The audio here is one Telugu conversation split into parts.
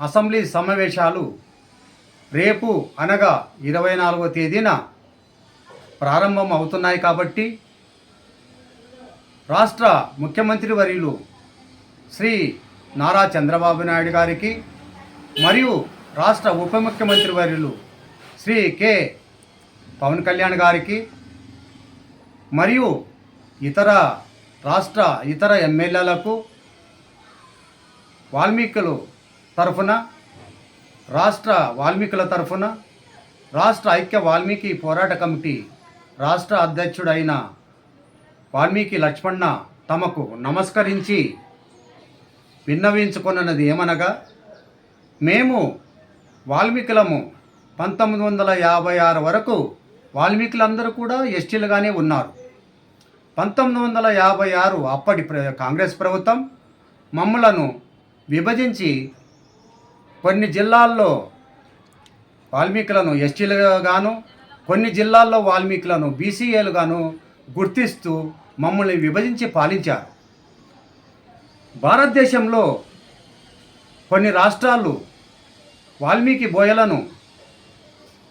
అసెంబ్లీ సమావేశాలు రేపు అనగా 24వ తేదీన ప్రారంభం అవుతున్నాయి కాబట్టి రాష్ట్ర ముఖ్యమంత్రి వర్యులు శ్రీ నారా చంద్రబాబు నాయుడు గారికి మరియు రాష్ట్ర ఉప ముఖ్యమంత్రి వర్యులు శ్రీ కె పవన్ కళ్యాణ్ గారికి మరియు ఇతర ఎమ్మెల్యేలకు వాల్మీకుల తరఫున రాష్ట్ర ఐక్య వాల్మీకి పోరాట కమిటీ రాష్ట్ర అధ్యక్షుడైన వాల్మీకి లక్ష్మణ తమకు నమస్కరించి విన్నవించుకున్నది ఏమనగా, మేము వాల్మీకులము 1956 వరకు వాల్మీకులందరూ కూడా ఎస్టీలుగానే ఉన్నారు. 1956 అప్పటి కాంగ్రెస్ ప్రభుత్వం మమ్మలను విభజించి కొన్ని జిల్లాల్లో వాల్మీకులను ఎస్టీలుగాను, కొన్ని జిల్లాల్లో వాల్మీకులను బీసీఏలుగాను గుర్తిస్తూ మమ్మల్ని విభజించి పాలించారు. భారతదేశంలో కొన్ని రాష్ట్రాలు వాల్మీకి బోయలను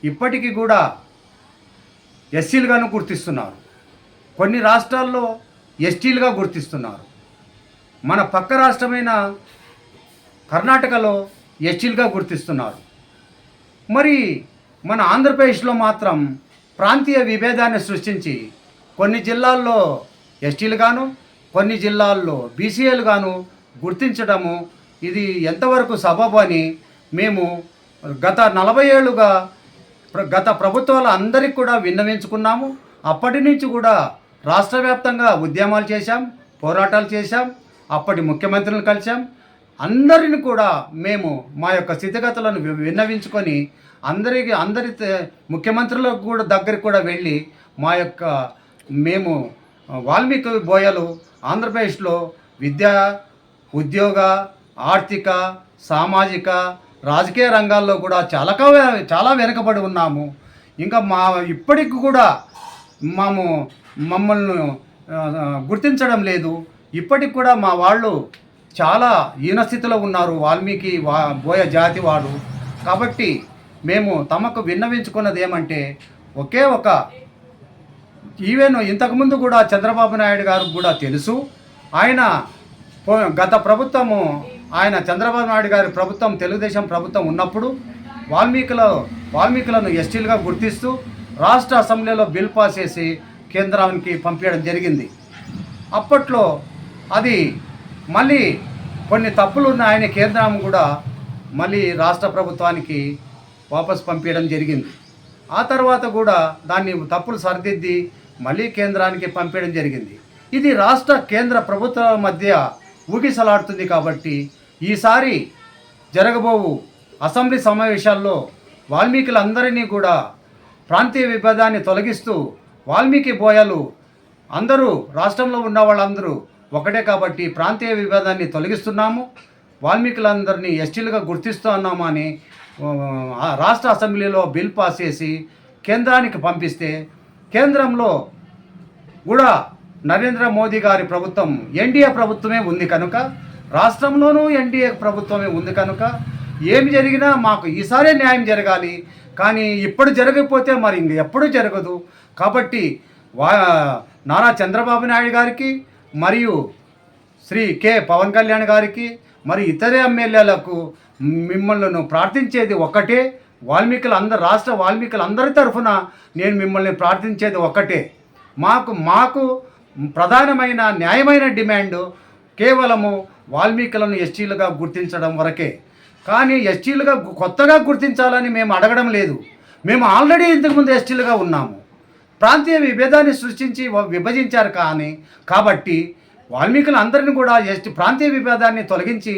ఇప్పటికీ కూడా ఎస్సీలుగాను గుర్తిస్తున్నారు. కొన్ని రాష్ట్రాల్లో ఎస్టీలుగా గుర్తిస్తున్నారు. మన పక్క రాష్ట్రమైన కర్ణాటకలో ఎస్టీలుగా గుర్తిస్తున్నారు. మరి మన ఆంధ్రప్రదేశ్లో మాత్రం ప్రాంతీయ విభేదాన్ని సృష్టించి కొన్ని జిల్లాల్లో ఎస్టీలుగాను, కొన్ని జిల్లాల్లో బీసీఏలుగాను గుర్తించడము ఇది ఎంతవరకు సబబు అని మేము గత 40 ఏళ్ళుగా గత ప్రభుత్వాల అందరికీ కూడా విన్నవించుకున్నాము. అప్పటి నుంచి కూడా రాష్ట్ర వ్యాప్తంగా ఉద్యమాలు చేశాం, పోరాటాలు చేశాం, అప్పటి ముఖ్యమంత్రులను కలిశాం. అందరిని కూడా మేము మా యొక్క స్థితిగతులను విన్నవించుకొని అందరి ముఖ్యమంత్రులకు కూడా దగ్గరికి కూడా వెళ్ళి మేము వాల్మీకి బోయలు ఆంధ్రప్రదేశ్లో విద్య, ఉద్యోగ, ఆర్థిక, సామాజిక, రాజకీయ రంగాల్లో కూడా చాలా వెనుకబడి ఉన్నాము. ఇంకా ఇప్పటికి కూడా మమ్మల్ని గుర్తించడం లేదు. ఇప్పటికి కూడా మా వాళ్ళు చాలా హీనస్థితిలో ఉన్నారు, వాల్మీకి బోయ జాతి వాడు. కాబట్టి మేము తమకు విన్నవించుకున్నది ఏమంటే, ఒకే ఒక ఇంతకుముందు కూడా చంద్రబాబు నాయుడు గారికి కూడా తెలుసు. గత ప్రభుత్వము చంద్రబాబు నాయుడు గారి ప్రభుత్వం, తెలుగుదేశం ప్రభుత్వం ఉన్నప్పుడు వాల్మీకులను ఎస్టీలుగా గుర్తిస్తూ రాష్ట్ర అసెంబ్లీలో బిల్ పాస్ చేసి కేంద్రానికి పంపించడం జరిగింది. అప్పట్లో అది మళ్ళీ కొన్ని తప్పులు ఉన్న కేంద్రం కూడా మళ్ళీ రాష్ట్ర ప్రభుత్వానికి వాపస్ పంపించడం జరిగింది. ఆ తర్వాత కూడా దాన్ని తప్పులు సరిదిద్ది మళ్ళీ కేంద్రానికి పంపించడం జరిగింది. ఇది రాష్ట్ర కేంద్ర ప్రభుత్వాల మధ్య ఊగిసలాడుతుంది. కాబట్టి ఈసారి జరగబోవు అసెంబ్లీ సమావేశాల్లో వాల్మీకులందరినీ కూడా ప్రాంతీయ విభేదాన్ని తొలగిస్తూ వాల్మీకి బోయలు అందరూ రాష్ట్రంలో ఉన్న వాళ్ళందరూ ఒకటే కాబట్టి ప్రాంతీయ విభేదాన్ని తొలగిస్తున్నాము, వాల్మీకులందరినీ ఎస్టీలుగా గుర్తిస్తూ ఉన్నామని రాష్ట్ర అసెంబ్లీలో బిల్ పాస్ చేసి కేంద్రానికి పంపిస్తే, కేంద్రంలో కూడా నరేంద్ర మోదీ గారి ప్రభుత్వం ఎన్డీఏ ప్రభుత్వమే ఉంది కనుక, రాష్ట్రంలోనూ ఎన్డీఏ ప్రభుత్వమే ఉంది కనుక ఏమి జరిగినా మాకు ఈసారే న్యాయం జరగాలి. కానీ ఇప్పుడు జరగకపోతే మరి ఎప్పుడూ జరగదు. కాబట్టి నారా చంద్రబాబు నాయుడు గారికి మరియు శ్రీ కె పవన్ కళ్యాణ్ గారికి మరి ఇతర ఎమ్మెల్యేలకు మిమ్మల్ని ప్రార్థించేది ఒక్కటే, రాష్ట్ర వాల్మీకులందరి తరఫున నేను మిమ్మల్ని ప్రార్థించేది ఒక్కటే. మాకు ప్రధానమైన న్యాయమైన డిమాండ్ కేవలము వాల్మీకులను ఎస్టీలుగా గుర్తించడం వరకే. కానీ ఎస్టీలుగా కొత్తగా గుర్తించాలని మేము అడగడం లేదు. మేము ఆల్రెడీ ఇంతకుముందు ఎస్టీలుగా ఉన్నాము. ప్రాంతీయ విభేదాన్ని సృష్టించి విభజించారు. కాబట్టి వాల్మీకులందరినీ కూడా ప్రాంతీయ విభేదాన్ని తొలగించి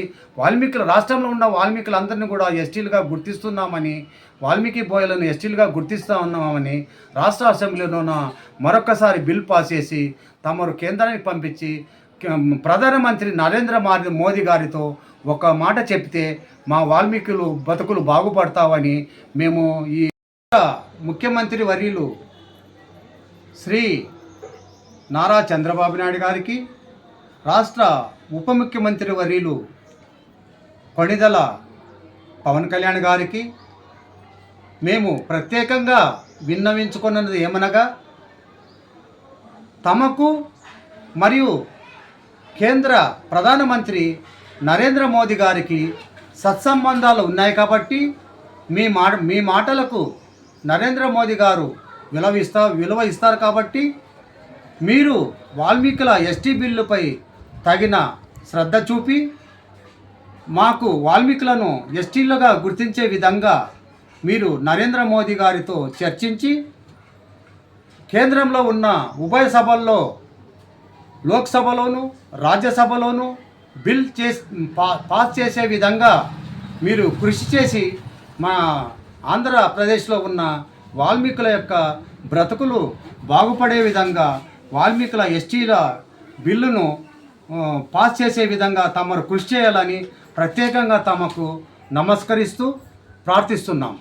రాష్ట్రంలో ఉన్న వాల్మీకులందరినీ కూడా ఎస్టీలుగా గుర్తిస్తున్నామని, వాల్మీకి బోయలను ఎస్టీలుగా గుర్తిస్తూ ఉన్నామని రాష్ట్ర అసెంబ్లీలోన మరొకసారి బిల్ పాస్ చేసి తమరు కేంద్రానికి పంపించి ప్రధానమంత్రి నరేంద్ర మోదీ గారితో ఒక మాట చెప్తే మా వాల్మీకులు బతుకులు బాగుపడతావని మేము ఈ ముఖ్యమంత్రి వర్యులు శ్రీ నారా చంద్రబాబు నాయుడు గారికి, రాష్ట్ర ఉప ముఖ్యమంత్రి వర్యులు కొణిదెల పవన్ కళ్యాణ్ గారికి మేము ప్రత్యేకంగా విన్నవించుకున్నది ఏమనగా, తమకు మరియు కేంద్ర ప్రధానమంత్రి నరేంద్ర మోదీ గారికి సత్సంబంధాలు ఉన్నాయి కాబట్టి మీ మాటలకు నరేంద్ర మోదీ గారు విలువ ఇస్తారు కాబట్టి మీరు వాల్మీకుల ఎస్టీ బిల్లుపై తగిన శ్రద్ధ చూపి మాకు వాల్మీకులను ఎస్టీలుగా గుర్తించే విధంగా మీరు నరేంద్ర మోదీ గారితో చర్చించి కేంద్రంలో ఉన్న ఉభయ సభల్లో, లోక్సభలోను రాజ్యసభలోను బిల్ పాస్ చేసే విధంగా మీరు కృషి చేసి మా ఆంధ్రప్రదేశ్లో ఉన్న వాల్మీకుల యొక్క బ్రతుకులు బాగుపడే విధంగా వాల్మీకుల ఎస్టీల బిల్లును పాస్ చేసే విధంగా తమరు కృషి చేయాలని ప్రత్యేకంగా తమకు నమస్కరిస్తూ ప్రార్థిస్తున్నాం.